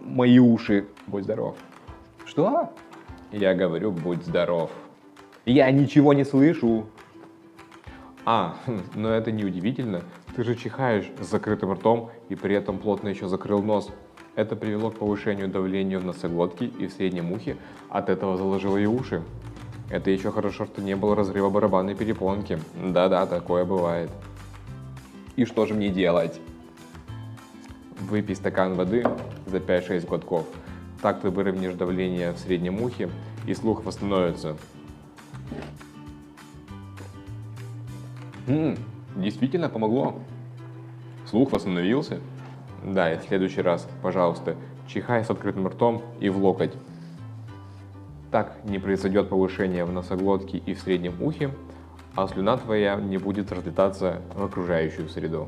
Мои уши. Будь здоров. Что? Я говорю, будь здоров. Я ничего не слышу. Но это не удивительно. Ты же чихаешь с закрытым ртом и при этом плотно еще закрыл нос. Это привело к повышению давления в носоглотке и в среднем ухе. От этого заложило и уши. Это еще хорошо, что не было разрыва барабанной перепонки. Да-да, такое бывает. И что же мне делать? Выпей стакан воды за 5-6 глотков. Так ты выровняешь давление в среднем ухе и слух восстановится. Действительно помогло. Слух восстановился. Да, и в следующий раз, пожалуйста, чихай с открытым ртом и в локоть. Так не произойдет повышение в носоглотке и в среднем ухе, а слюна твоя не будет разлетаться в окружающую среду.